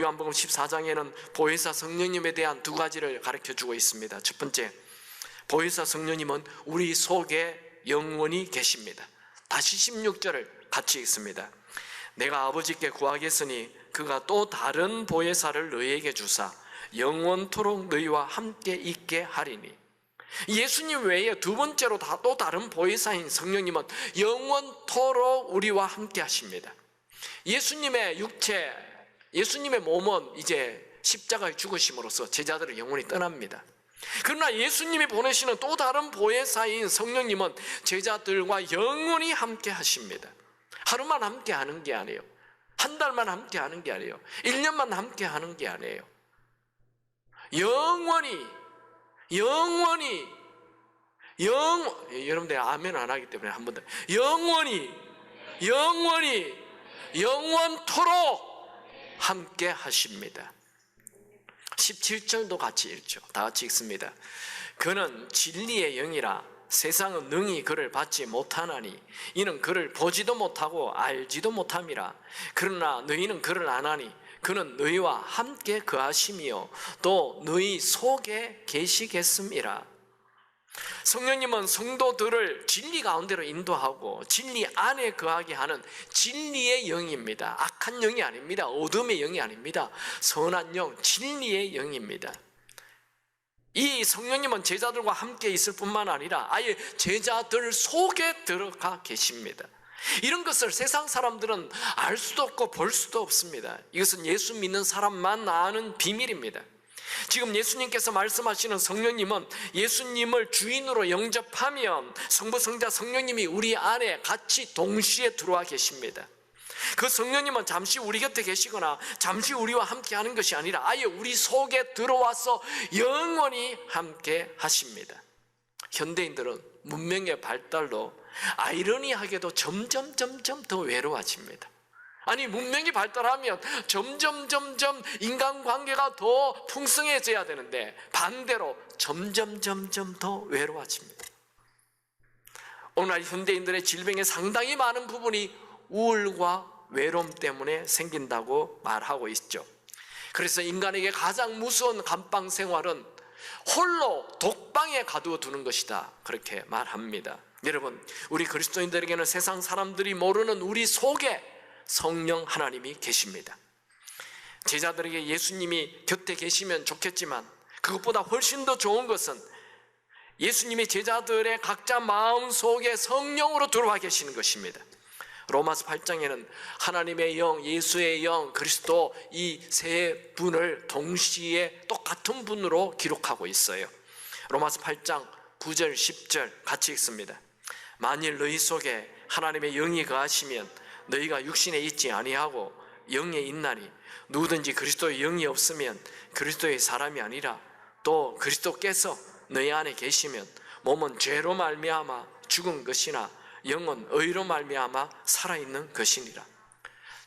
요한복음 14장에는 보혜사 성령님에 대한 두 가지를 가르쳐주고 있습니다. 첫 번째, 보혜사 성령님은 우리 속에 영원히 계십니다. 다시 16절을 같이 읽습니다. 내가 아버지께 구하겠으니 그가 또 다른 보혜사를 너희에게 주사 영원토록 너희와 함께 있게 하리니. 예수님 외에 두 번째로 또 다른 보혜사인 성령님은 영원토록 우리와 함께 하십니다. 예수님의 육체, 예수님의 몸은 이제 십자가에 죽으심으로써 제자들을 영원히 떠납니다. 그러나 예수님이 보내시는 또 다른 보혜사인 성령님은 제자들과 영원히 함께 하십니다. 하루만 함께 하는 게 아니에요. 한 달만 함께 하는 게 아니에요. 1년만 함께 하는 게 아니에요. 영원히 여러분들 아멘 안 하기 때문에 한 번 더 영원토록 함께 하십니다. 17절도 같이 읽죠. 다 같이 읽습니다. 그는 진리의 영이라 세상은 능히 그를 받지 못하나니 이는 그를 보지도 못하고 알지도 못함이라. 그러나 너희는 그를 아나니 그는 너희와 함께 거하심이요 또 너희 속에 계시겠음이라. 성령님은 성도들을 진리 가운데로 인도하고 진리 안에 거하게 하는 진리의 영입니다. 악한 영이 아닙니다. 어둠의 영이 아닙니다. 선한 영, 진리의 영입니다. 이 성령님은 제자들과 함께 있을 뿐만 아니라 아예 제자들 속에 들어가 계십니다. 이런 것을 세상 사람들은 알 수도 없고 볼 수도 없습니다. 이것은 예수 믿는 사람만 아는 비밀입니다. 지금 예수님께서 말씀하시는 성령님은 예수님을 주인으로 영접하면 성부, 성자, 성령님이 우리 안에 같이 동시에 들어와 계십니다. 그 성령님은 잠시 우리 곁에 계시거나 잠시 우리와 함께 하는 것이 아니라 아예 우리 속에 들어와서 영원히 함께 하십니다. 현대인들은 문명의 발달로 아이러니하게도 점점 더 외로워집니다. 아니, 문명이 발달하면 점점 인간관계가 더 풍성해져야 되는데 반대로 점점 더 외로워집니다. 오늘날 현대인들의 질병의 상당히 많은 부분이 우울과 외로움 때문에 생긴다고 말하고 있죠. 그래서 인간에게 가장 무서운 감방 생활은 홀로 독방에 가두어두는 것이다, 그렇게 말합니다. 여러분, 우리 그리스도인들에게는 세상 사람들이 모르는 우리 속에 성령 하나님이 계십니다. 제자들에게 예수님이 곁에 계시면 좋겠지만 그것보다 훨씬 더 좋은 것은 예수님이 제자들의 각자 마음속에 성령으로 들어와 계시는 것입니다. 로마서 8장에는 하나님의 영, 예수의 영, 그리스도 이 세 분을 동시에 똑같은 분으로 기록하고 있어요. 로마서 8장 9절 10절 같이 읽습니다. 만일 너희 속에 하나님의 영이 거하시면 너희가 육신에 있지 아니하고 영에 있나니 누구든지 그리스도의 영이 없으면 그리스도의 사람이 아니라 또 그리스도께서 너희 안에 계시면 몸은 죄로 말미암아 죽은 것이나 영은 의로 말미암아 살아있는 것이니라.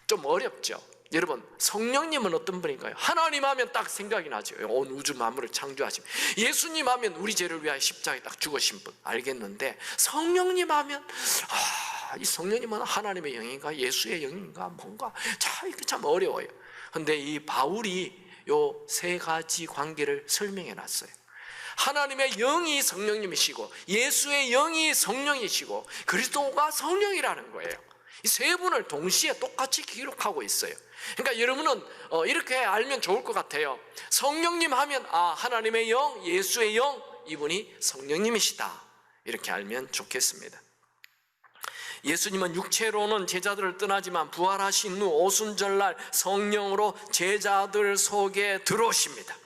좀 어렵죠? 여러분, 성령님은 어떤 분인가요? 하나님 하면 딱 생각이 나죠. 온 우주 만물을 창조하신 예수님 하면 우리 죄를 위하여 십자가에 딱 죽으신 분 알겠는데, 성령님 하면 이 성령님은 하나님의 영인가 예수의 영인가 뭔가 참 어려워요. 근데 이 바울이 요 세 가지 관계를 설명해 놨어요. 하나님의 영이 성령님이시고 예수의 영이 성령이시고 그리스도가 성령이라는 거예요. 이 세 분을 동시에 똑같이 기록하고 있어요. 그러니까 여러분은 이렇게 알면 좋을 것 같아요. 성령님 하면 하나님의 영, 예수의 영, 이분이 성령님이시다, 이렇게 알면 좋겠습니다. 예수님은 육체로는 제자들을 떠나지만 부활하신 후 오순절날 성령으로 제자들 속에 들어오십니다.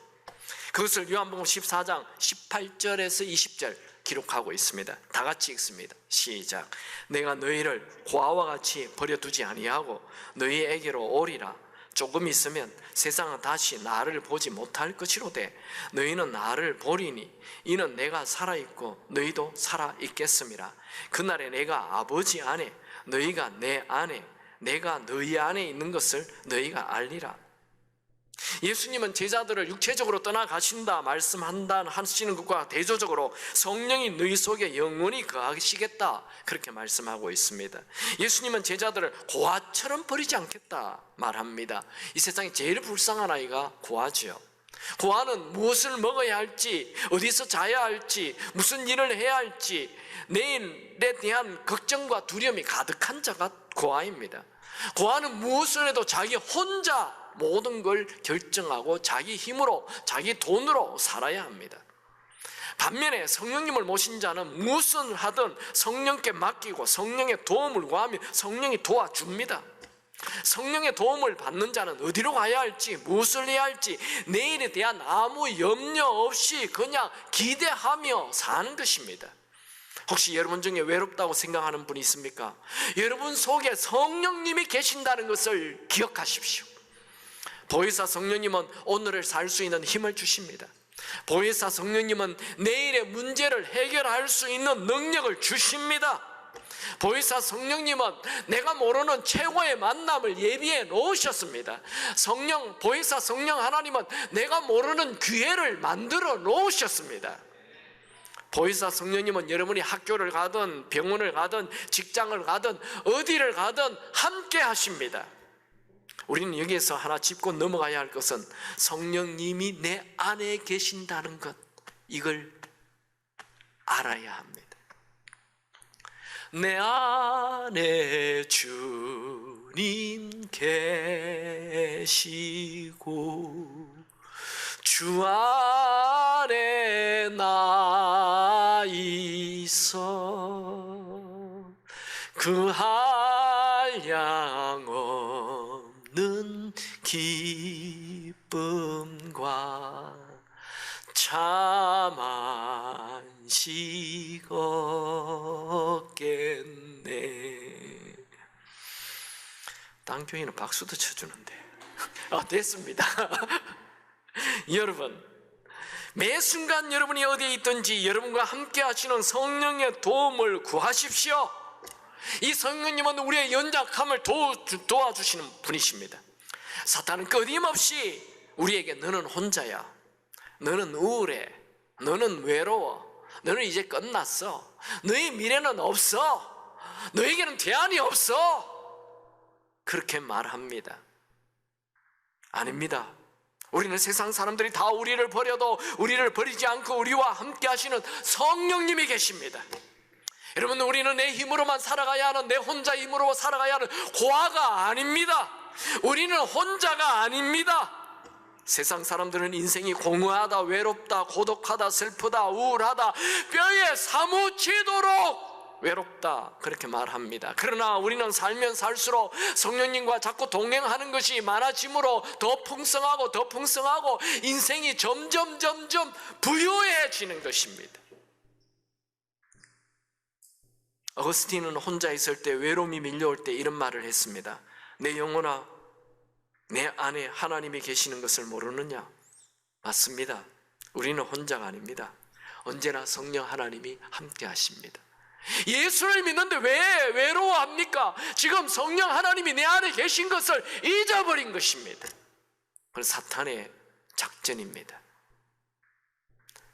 그것을 요한복음 14장 18절에서 20절 기록하고 있습니다. 다 같이 읽습니다. 시작. 내가 너희를 고아와 같이 버려두지 아니하고 너희에게로 오리라. 조금 있으면 세상은 다시 나를 보지 못할 것이로되 너희는 나를 보리니 이는 내가 살아있고 너희도 살아있겠음이라. 그날에 내가 아버지 안에 너희가 내 안에 내가 너희 안에 있는 것을 너희가 알리라. 예수님은 제자들을 육체적으로 떠나가신다 하시는 것과 대조적으로 성령이 너희 속에 영원히 거하시겠다 그렇게 말씀하고 있습니다. 예수님은 제자들을 고아처럼 버리지 않겠다 말합니다. 이 세상에 제일 불쌍한 아이가 고아죠. 고아는 무엇을 먹어야 할지, 어디서 자야 할지, 무슨 일을 해야 할지 내일에 대한 걱정과 두려움이 가득한 자가 고아입니다. 고아는 무엇을 해도 자기 혼자 모든 걸 결정하고 자기 힘으로, 자기 돈으로 살아야 합니다. 반면에 성령님을 모신 자는 무엇을 하든 성령께 맡기고 성령의 도움을 구하며 성령이 도와줍니다. 성령의 도움을 받는 자는 어디로 가야 할지, 무엇을 해야 할지 내일에 대한 아무 염려 없이 그냥 기대하며 사는 것입니다. 혹시 여러분 중에 외롭다고 생각하는 분이 있습니까? 여러분 속에 성령님이 계신다는 것을 기억하십시오. 보혜사 성령님은 오늘을 살 수 있는 힘을 주십니다. 보혜사 성령님은 내일의 문제를 해결할 수 있는 능력을 주십니다. 보혜사 성령님은 내가 모르는 최고의 만남을 예비해 놓으셨습니다. 보혜사 성령 하나님은 내가 모르는 기회를 만들어 놓으셨습니다. 보혜사 성령님은 여러분이 학교를 가든 병원을 가든 직장을 가든 어디를 가든 함께 하십니다. 우리는 여기에서 하나 짚고 넘어가야 할 것은 성령님이 내 안에 계신다는 것, 이걸 알아야 합니다. 내 안에 주님 계시고 주 안에 나 있어 그 한량 없는 기쁨과 참 안식 얻겠네. 땅교회는 박수도 쳐주는데 됐습니다. 여러분, 매 순간 여러분이 어디에 있든지 여러분과 함께 하시는 성령의 도움을 구하십시오. 이 성령님은 우리의 연약함을 도와주시는 분이십니다. 사탄은 끊임없이 우리에게 너는 혼자야, 너는 우울해, 너는 외로워, 너는 이제 끝났어, 너의 미래는 없어, 너에게는 대안이 없어, 그렇게 말합니다. 아닙니다. 우리는 세상 사람들이 다 우리를 버려도 우리를 버리지 않고 우리와 함께 하시는 성령님이 계십니다. 여러분, 우리는 내 힘으로만 살아가야 하는, 내 혼자 힘으로 살아가야 하는 고아가 아닙니다. 우리는 혼자가 아닙니다. 세상 사람들은 인생이 공허하다, 외롭다, 고독하다, 슬프다, 우울하다, 뼈에 사무치도록 외롭다 그렇게 말합니다. 그러나 우리는 살면 살수록 성령님과 자꾸 동행하는 것이 많아지므로 더 풍성하고 인생이 점점 부유해지는 것입니다. 어거스틴은 혼자 있을 때, 외로움이 밀려올 때 이런 말을 했습니다. 내 영혼아, 내 안에 하나님이 계시는 것을 모르느냐? 맞습니다. 우리는 혼자가 아닙니다. 언제나 성령 하나님이 함께 하십니다. 예수를 믿는데 왜 외로워합니까? 지금 성령 하나님이 내 안에 계신 것을 잊어버린 것입니다. 그건 사탄의 작전입니다.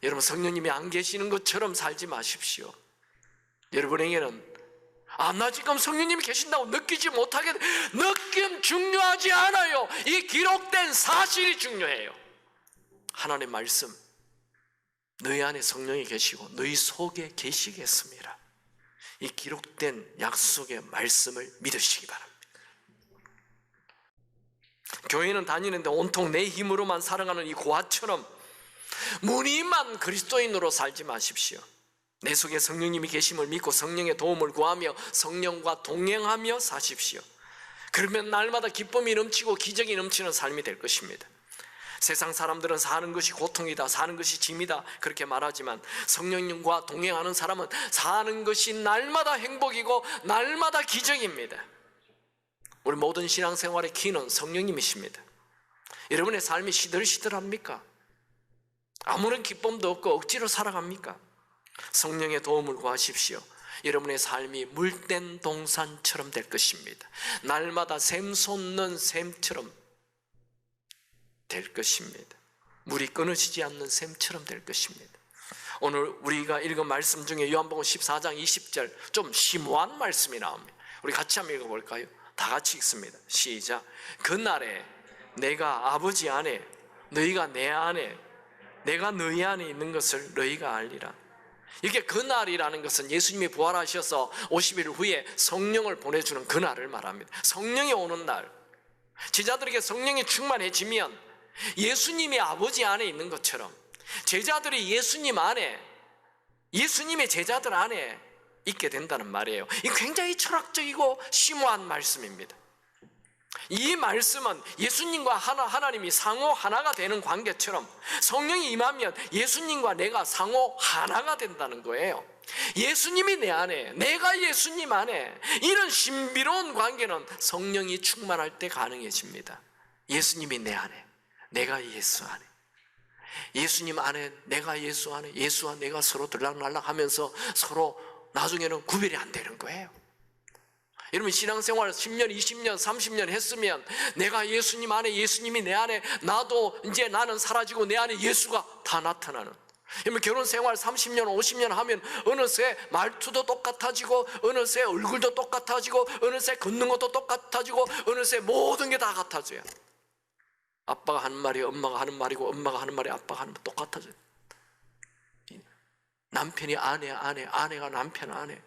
여러분, 성령님이 안 계시는 것처럼 살지 마십시오. 여러분에게는 나 지금 성령님이 계신다고 느끼지 못하게, 느낌 중요하지 않아요. 이 기록된 사실이 중요해요. 하나님의 말씀, 너희 안에 성령이 계시고 너희 속에 계시겠습니다. 이 기록된 약속의 말씀을 믿으시기 바랍니다. 교회는 다니는데 온통 내 힘으로만 살아가는 이 고아처럼 무늬만 그리스도인으로 살지 마십시오. 내 속에 성령님이 계심을 믿고 성령의 도움을 구하며 성령과 동행하며 사십시오. 그러면 날마다 기쁨이 넘치고 기적이 넘치는 삶이 될 것입니다. 세상 사람들은 사는 것이 고통이다, 사는 것이 짐이다 그렇게 말하지만 성령님과 동행하는 사람은 사는 것이 날마다 행복이고 날마다 기적입니다. 우리 모든 신앙생활의 키는 성령님이십니다. 여러분의 삶이 시들시들합니까? 아무런 기쁨도 없고 억지로 살아갑니까? 성령의 도움을 구하십시오. 여러분의 삶이 물된 동산처럼 될 것입니다. 날마다 샘솟는 샘처럼 될 것입니다. 물이 끊어지지 않는 샘처럼 될 것입니다. 오늘 우리가 읽은 말씀 중에 요한복음 14장 20절 좀 심오한 말씀이 나옵니다. 우리 같이 한번 읽어볼까요? 다 같이 읽습니다. 시작. 그날에 내가 아버지 안에 너희가 내 안에 내가 너희 안에 있는 것을 너희가 알리라. 이게 그날이라는 것은 예수님이 부활하셔서 50일 후에 성령을 보내주는 그날을 말합니다. 성령이 오는 날, 제자들에게 성령이 충만해지면 예수님이 아버지 안에 있는 것처럼 제자들이 예수님 안에, 예수님의 제자들 안에 있게 된다는 말이에요. 이 굉장히 철학적이고 심오한 말씀입니다. 이 말씀은 예수님과 하나님이 상호 하나가 되는 관계처럼 성령이 임하면 예수님과 내가 상호 하나가 된다는 거예요. 예수님이 내 안에, 내가 예수님 안에, 이런 신비로운 관계는 성령이 충만할 때 가능해집니다. 예수님이 내 안에, 내가 예수 안에, 예수님 안에, 내가 예수 안에, 예수와 내가 서로 들락날락 하면서 서로 나중에는 구별이 안 되는 거예요. 여러분 신앙생활 10년, 20년, 30년 했으면 내가 예수님 안에, 예수님이 내 안에, 나도 이제 나는 사라지고 내 안에 예수가 다 나타나는. 여러분 결혼생활 30년, 50년 하면 어느새 말투도 똑같아지고 어느새 얼굴도 똑같아지고 어느새 걷는 것도 똑같아지고 어느새 모든 게 다 같아져요. 아빠가 하는 말이 엄마가 하는 말이고 엄마가 하는 말이 아빠가 하는 말 똑같아져요. 남편이 아내 안에, 아내가 남편 안에,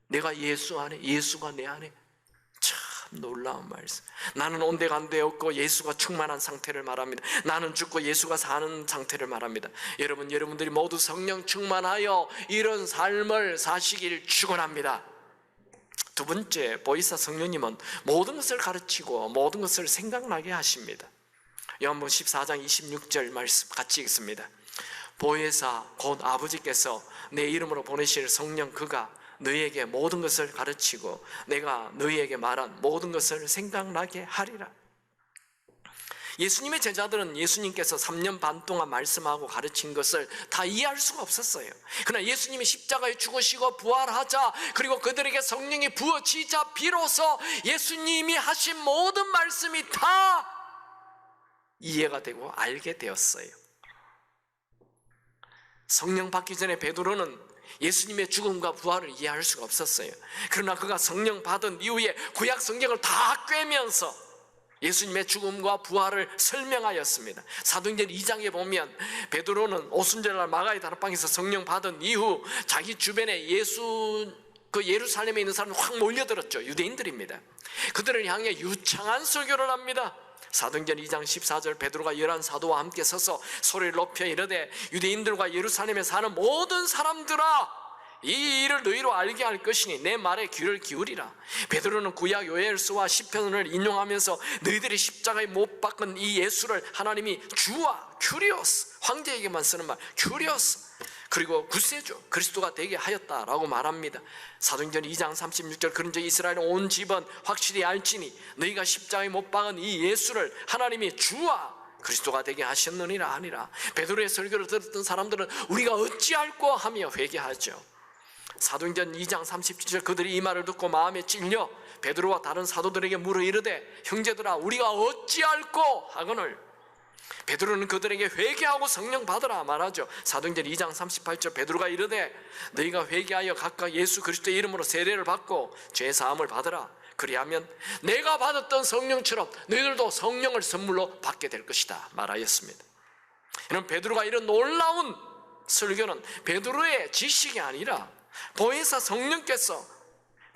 내가 예수 안에, 예수가 내 안에. 참 놀라운 말씀. 나는 온데간데 없고 예수가 충만한 상태를 말합니다. 나는 죽고 예수가 사는 상태를 말합니다. 여러분들이 모두 성령 충만하여 이런 삶을 사시길 축원합니다. 두 번째, 보이사 성령님은 모든 것을 가르치고 모든 것을 생각나게 하십니다. 요한복음 14장 26절 말씀 같이 읽습니다. 보혜사 곧 아버지께서 내 이름으로 보내실 성령 그가 너희에게 모든 것을 가르치고 내가 너희에게 말한 모든 것을 생각나게 하리라. 예수님의 제자들은 예수님께서 3년 반 동안 말씀하고 가르친 것을 다 이해할 수가 없었어요. 그러나 예수님이 십자가에 죽으시고 부활하자, 그리고 그들에게 성령이 부어지자 비로소 예수님이 하신 모든 말씀이 다 이해가 되고 알게 되었어요. 성령 받기 전에 베드로는 예수님의 죽음과 부활을 이해할 수가 없었어요. 그러나 그가 성령 받은 이후에 구약 성경을 다 꿰면서 예수님의 죽음과 부활을 설명하였습니다. 사도행전 2장에 보면 베드로는 오순절날 마가의 다락방에서 성령 받은 이후 자기 주변에 예루살렘에 있는 사람이 확 몰려들었죠. 유대인들입니다. 그들을 향해 유창한 설교를 합니다. 사도행전 2장 14절 베드로가 11 사도와 함께 서서 소리를 높여 이르되 유대인들과 예루살렘에 사는 모든 사람들아, 이 일을 너희로 알게 할 것이니 내 말에 귀를 기울이라. 베드로는 구약 요엘서와 시편을 인용하면서 너희들이 십자가에 못 박은 이 예수를 하나님이 주와 큐리오스, 황제에게만 쓰는 말 큐리오스, 그리고 구세주 그리스도가 되게 하였다라고 말합니다. 사도행전 2장 36절 그런즉 이스라엘 온 집은 확실히 알지니 너희가 십자가에 못 박은 이 예수를 하나님이 주와 그리스도가 되게 하셨느니라 하니라. 베드로의 설교를 들었던 사람들은 우리가 어찌할꼬 하며 회개하죠. 사도행전 2장 37절 그들이 이 말을 듣고 마음에 찔려 베드로와 다른 사도들에게 물어 이르되 형제들아 우리가 어찌할꼬 하거늘 베드로는 그들에게 회개하고 성령 받으라 말하죠. 사도행전 2장 38절 베드로가 이르되 너희가 회개하여 각각 예수 그리스도의 이름으로 세례를 받고 죄 사함을 받으라. 그리하면 내가 받았던 성령처럼 너희들도 성령을 선물로 받게 될 것이다 말하였습니다. 이런 베드로가 이런 놀라운 설교는 베드로의 지식이 아니라 보혜사 성령께서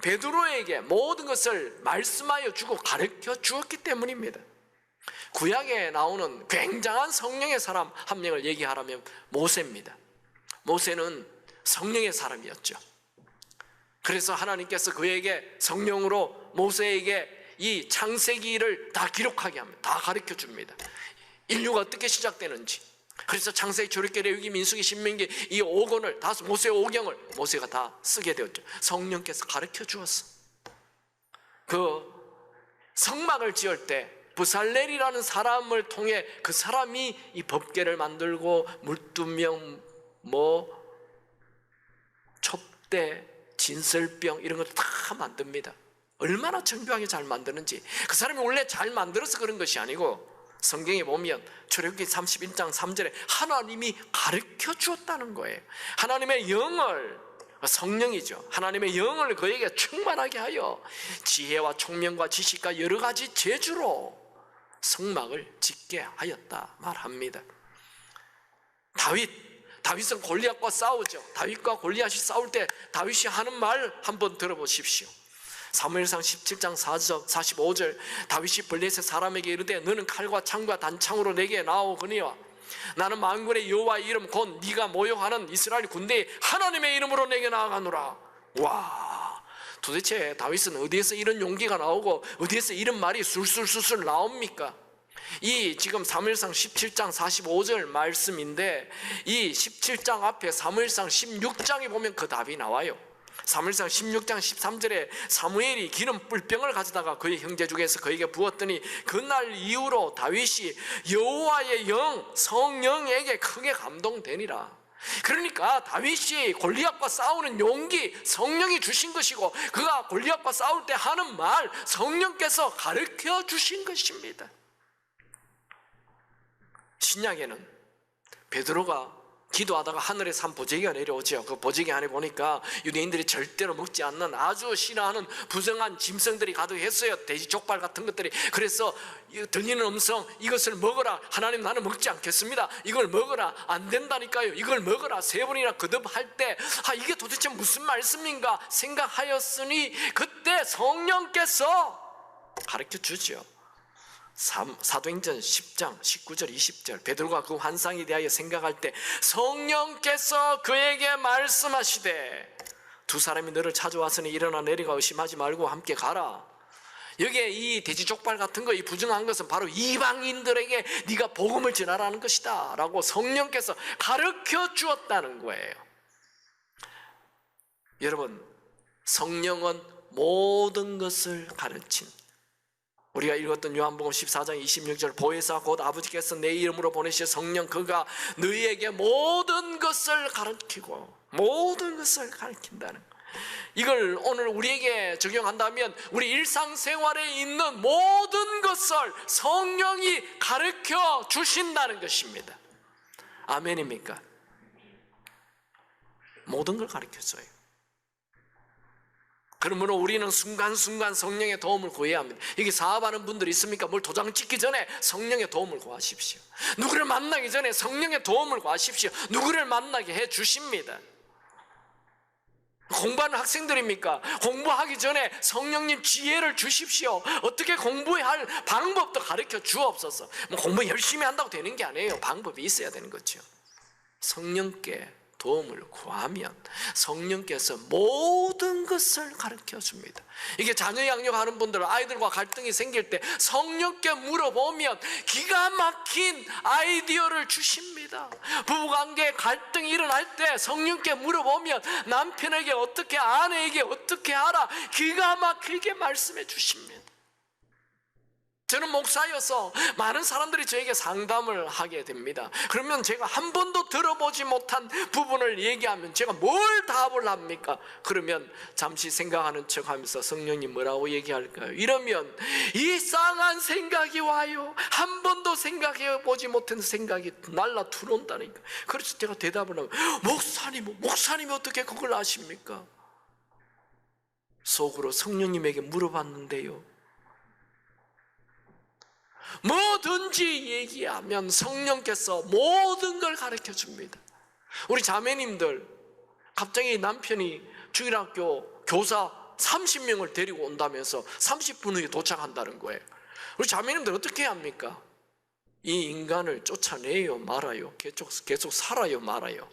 베드로에게 모든 것을 말씀하여 주고 가르쳐 주었기 때문입니다. 구약에 나오는 굉장한 성령의 사람 한 명을 얘기하라면 모세입니다. 모세는 성령의 사람이었죠. 그래서 하나님께서 그에게 성령으로 모세에게 이 창세기를 다 기록하게 합니다. 다 가르쳐 줍니다. 인류가 어떻게 시작되는지. 그래서 창세기, 출애굽기, 레위기, 민수기, 신명기 이 5권을 다 모세의 5경을 모세가 다 쓰게 되었죠. 성령께서 가르쳐 주었어. 그 성막을 지을 때 부살렐이라는 사람을 통해 그 사람이 이 법궤를 만들고 물두명, 촛대, 진설병 이런 것도 다 만듭니다. 얼마나 정교하게 잘 만드는지. 그 사람이 원래 잘 만들어서 그런 것이 아니고 성경에 보면 출애굽기 31장 3절에 하나님이 가르쳐 주었다는 거예요. 하나님의 영을, 성령이죠, 하나님의 영을 그에게 충만하게 하여 지혜와 총명과 지식과 여러 가지 재주로 성막을 짓게 하였다 말합니다. 다윗은 골리앗과 싸우죠. 다윗과 골리앗이 싸울 때 다윗이 하는 말 한번 들어보십시오. 사무엘상 17장 45절 다윗이 블레셋 사람에게 이르되 너는 칼과 창과 단창으로 내게 나오거니와 나는 만군의 여호와의 이름 곧 네가 모욕하는 이스라엘 군대의 하나님의 이름으로 내게 나아가노라. 와, 도대체 다윗은 어디에서 이런 용기가 나오고 어디에서 이런 말이 술술술술 나옵니까? 이 지금 사무엘상 17장 45절 말씀인데 이 17장 앞에 사무엘상 16장에 보면 그 답이 나와요. 사무엘상 16장 13절에 사무엘이 기름 뿔병을 가져다가 그의 형제 중에서 그에게 부었더니 그날 이후로 다윗이 여호와의 영 성령에게 크게 감동되니라. 그러니까 다윗이 골리앗과 싸우는 용기 성령이 주신 것이고 그가 골리앗과 싸울 때 하는 말 성령께서 가르쳐 주신 것입니다. 신약에는 베드로가 기도하다가 하늘에서 한 보재기가 내려오죠. 그 보재기 안에 보니까 유대인들이 절대로 먹지 않는 아주 싫어하는 부정한 짐승들이 가득했어요. 돼지 족발 같은 것들이. 그래서 들리는 음성, 이것을 먹어라. 하나님, 나는 먹지 않겠습니다. 이걸 먹어라. 안 된다니까요. 이걸 먹어라. 3번이나 거듭할 때 이게 도대체 무슨 말씀인가 생각하였으니 그때 성령께서 가르쳐 주죠. 사도행전 10장 19절 20절 베드로가 그 환상에 대하여 생각할 때 성령께서 그에게 말씀하시되 두 사람이 너를 찾아왔으니 일어나 내려가 의심하지 말고 함께 가라. 여기에 이 돼지 족발 같은 거, 이 부정한 것은 바로 이방인들에게 네가 복음을 전하라는 것이다 라고 성령께서 가르쳐 주었다는 거예요. 여러분, 성령은 모든 것을 가르친, 우리가 읽었던 요한복음 14장 26절 보혜사 곧 아버지께서 내 이름으로 보내실 성령 그가 너희에게 모든 것을 가르치고 모든 것을 가르친다는 것. 이걸 오늘 우리에게 적용한다면 우리 일상생활에 있는 모든 것을 성령이 가르쳐 주신다는 것입니다. 아멘입니까? 모든 걸 가르쳐줘요. 그러므로 우리는 순간순간 성령의 도움을 구해야 합니다. 여기 사업하는 분들이 있습니까? 뭘 도장 찍기 전에 성령의 도움을 구하십시오. 누구를 만나기 전에 성령의 도움을 구하십시오. 누구를 만나게 해 주십니다. 공부하는 학생들입니까? 공부하기 전에 성령님 지혜를 주십시오. 어떻게 공부해야 할 방법도 가르쳐 주옵소서. 공부 열심히 한다고 되는 게 아니에요. 방법이 있어야 되는 거죠. 성령께 도움을 구하면 성령께서 모든 것을 가르쳐 줍니다. 이게 자녀 양육하는 분들, 아이들과 갈등이 생길 때 성령께 물어보면 기가 막힌 아이디어를 주십니다. 부부관계에 갈등이 일어날 때 성령께 물어보면 남편에게 어떻게, 아내에게 어떻게 하라 기가 막히게 말씀해 주십니다. 저는 목사여서 많은 사람들이 저에게 상담을 하게 됩니다. 그러면 제가 한 번도 들어보지 못한 부분을 얘기하면 제가 뭘 답을 합니까? 그러면 잠시 생각하는 척하면서 성령님 뭐라고 얘기할까요? 이러면 이상한 생각이 와요. 한 번도 생각해 보지 못한 생각이 날라 들어온다니까. 그래서 제가 대답을 하면 목사님이 어떻게 그걸 아십니까? 속으로 성령님에게 물어봤는데요, 뭐든지 얘기하면 성령께서 모든 걸 가르쳐 줍니다. 우리 자매님들, 갑자기 남편이 주일학교 교사 30명을 데리고 온다면서 30분 후에 도착한다는 거예요. 우리 자매님들 어떻게 해야 합니까? 이 인간을 쫓아내요 말아요? 계속 살아요 말아요?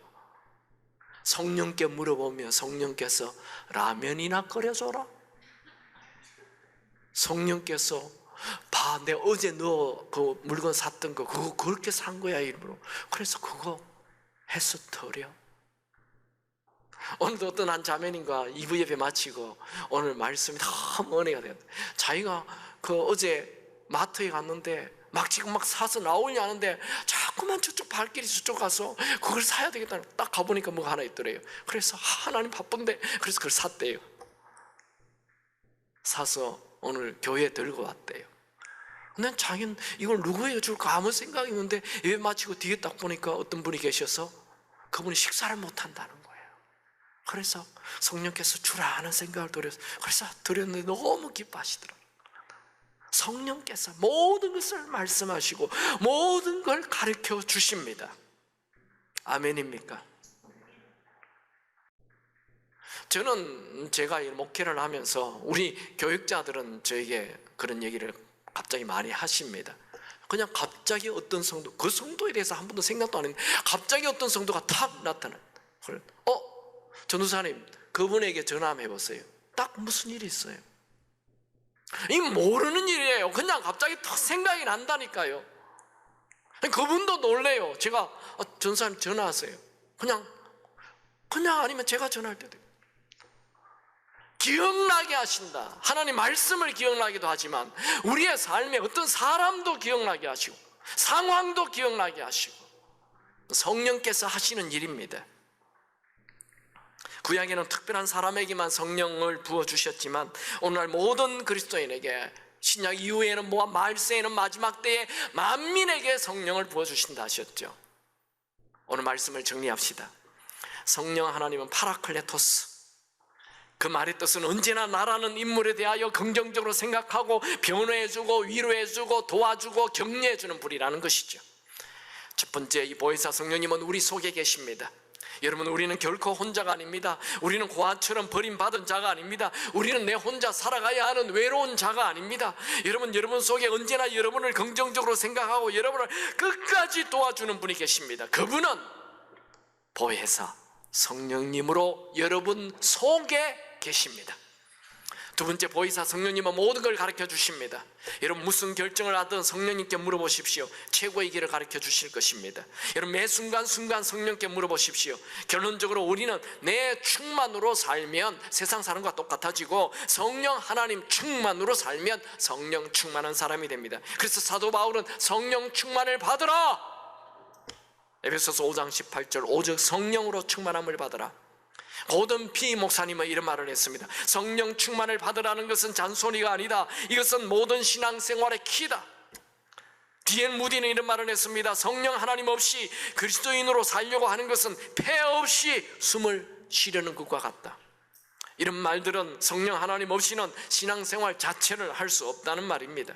성령께 물어보면 성령께서 라면이나 끓여줘라. 성령께서 내가 어제 너 그 물건 샀던 거 그거 그렇게 산 거야 일부러. 그래서 그거 해서 드려. 오늘도 어떤 한 자매님과 2부 예배 마치고 오늘 말씀이 너무 은혜가 되었다. 자기가 그 어제 마트에 갔는데 지금 사서 나오려 하는데 자꾸만 저쪽 발길이 저쪽 가서 그걸 사야 되겠다. 딱 가보니까 뭐가 하나 있더래요. 그래서 하나님 바쁜데 그래서 그걸 샀대요. 사서 오늘 교회에 들고 왔대요. 난 자기는 이걸 누구에게 줄까 아무 생각이 없는데 예배 마치고 뒤에 딱 보니까 어떤 분이 계셔서 그분이 식사를 못 한다는 거예요. 그래서 성령께서 주라 하는 생각을 그래서 드렸는데 너무 기뻐하시더라고요. 성령께서 모든 것을 말씀하시고 모든 걸 가르쳐 주십니다. 아멘입니까? 저는 제가 목회를 하면서 우리 교육자들은 저에게 그런 얘기를 갑자기 많이 하십니다. 그냥 갑자기 어떤 성도, 그 성도에 대해서 한 번도 생각도 안 했는데 갑자기 어떤 성도가 탁 나타나요. 전도사님, 그분에게 전화 한번 해보세요. 딱 무슨 일이 있어요? 이 모르는 일이에요. 그냥 갑자기 탁 생각이 난다니까요. 그분도 놀래요. 제가 전도사님 전화하세요. 그냥 아니면 제가 전화할 때도 기억나게 하신다. 하나님 말씀을 기억나기도 하지만 우리의 삶에 어떤 사람도 기억나게 하시고 상황도 기억나게 하시고 성령께서 하시는 일입니다. 구약에는 특별한 사람에게만 성령을 부어주셨지만 오늘날 모든 그리스도인에게 신약 이후에는 말세에는 마지막 때에 만민에게 성령을 부어주신다 하셨죠. 오늘 말씀을 정리합시다. 성령 하나님은 파라클레토스, 그 말의 뜻은 언제나 나라는 인물에 대하여 긍정적으로 생각하고 변호해주고 위로해주고 도와주고 격려해주는 분이라는 것이죠. 첫 번째, 이 보혜사 성령님은 우리 속에 계십니다. 여러분, 우리는 결코 혼자가 아닙니다. 우리는 고아처럼 버림받은 자가 아닙니다. 우리는 내 혼자 살아가야 하는 외로운 자가 아닙니다. 여러분 속에 언제나 여러분을 긍정적으로 생각하고 여러분을 끝까지 도와주는 분이 계십니다. 그분은 보혜사 성령님으로 여러분 속에 계십니다. 두 번째, 보혜사 성령님은 모든 걸 가르쳐 주십니다. 여러분 무슨 결정을 하든 성령님께 물어보십시오. 최고의 길을 가르쳐 주실 것입니다. 여러분 매 순간순간 성령께 물어보십시오. 결론적으로 우리는 내 충만으로 살면 세상 사람과 똑같아지고 성령 하나님 충만으로 살면 성령 충만한 사람이 됩니다. 그래서 사도 바울은 성령 충만을 받으라, 에베소서 5장 18절, 오직 성령으로 충만함을 받으라. 고든 피 목사님은 이런 말을 했습니다. 성령 충만을 받으라는 것은 잔소리가 아니다. 이것은 모든 신앙생활의 키다. D.L. 무디는 이런 말을 했습니다. 성령 하나님 없이 그리스도인으로 살려고 하는 것은 폐 없이 숨을 쉬려는 것과 같다. 이런 말들은 성령 하나님 없이는 신앙생활 자체를 할 수 없다는 말입니다.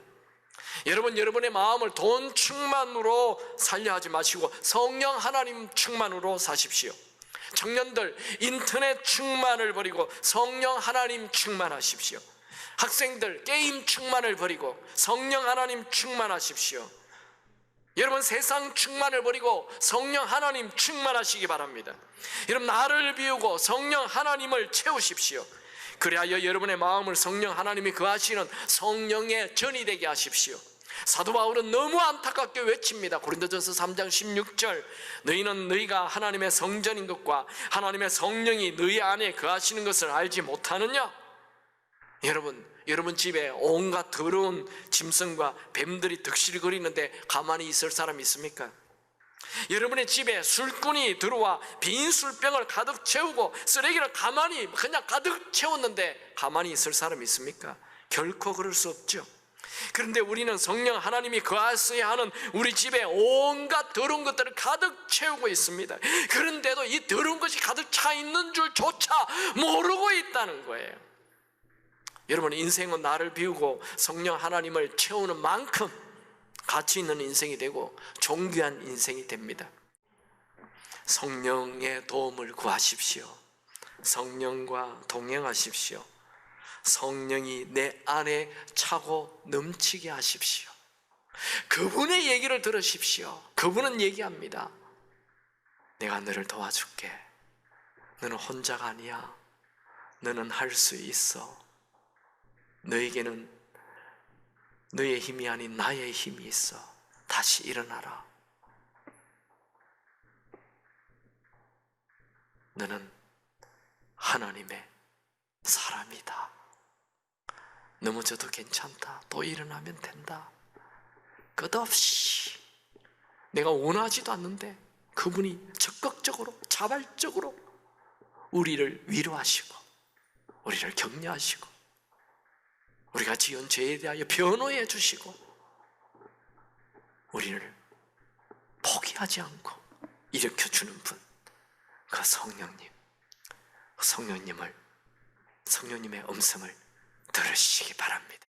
여러분의 마음을 돈 충만으로 살려 하지 마시고 성령 하나님 충만으로 사십시오. 청년들, 인터넷 충만을 버리고 성령 하나님 충만하십시오. 학생들, 게임 충만을 버리고 성령 하나님 충만하십시오. 여러분 세상 충만을 버리고 성령 하나님 충만하시기 바랍니다. 여러분 나를 비우고 성령 하나님을 채우십시오. 그리하여 여러분의 마음을 성령 하나님이 거하시는 성령의 전이 되게 하십시오. 사도 바울은 너무 안타깝게 외칩니다. 고린도전서 3장 16절, 너희는 너희가 하나님의 성전인 것과 하나님의 성령이 너희 안에 거하시는 것을 알지 못하느냐? 여러분 집에 온갖 더러운 짐승과 뱀들이 득실거리는데 가만히 있을 사람 있습니까? 여러분의 집에 술꾼이 들어와 빈 술병을 가득 채우고 쓰레기를 가만히 그냥 가득 채웠는데 가만히 있을 사람 있습니까? 결코 그럴 수 없죠. 그런데 우리는 성령 하나님이 거하셔야 하는 우리 집에 온갖 더러운 것들을 가득 채우고 있습니다. 그런데도 이 더러운 것이 가득 차 있는 줄조차 모르고 있다는 거예요. 여러분 인생은 나를 비우고 성령 하나님을 채우는 만큼 가치 있는 인생이 되고 존귀한 인생이 됩니다. 성령의 도움을 구하십시오. 성령과 동행하십시오. 성령이 내 안에 차고 넘치게 하십시오. 그분의 얘기를 들으십시오. 그분은 얘기합니다. 내가 너를 도와줄게. 너는 혼자가 아니야. 너는 할 수 있어. 너에게는 너의 힘이 아닌 나의 힘이 있어. 다시 일어나라. 너는 하나님의 사람이다. 넘어져도 괜찮다. 또 일어나면 된다. 끝없이 내가 원하지도 않는데 그분이 적극적으로 자발적으로 우리를 위로하시고 우리를 격려하시고 우리가 지은 죄에 대하여 변호해 주시고 우리를 포기하지 않고 일으켜주는 분, 그 성령님의 음성을 들으시기 바랍니다.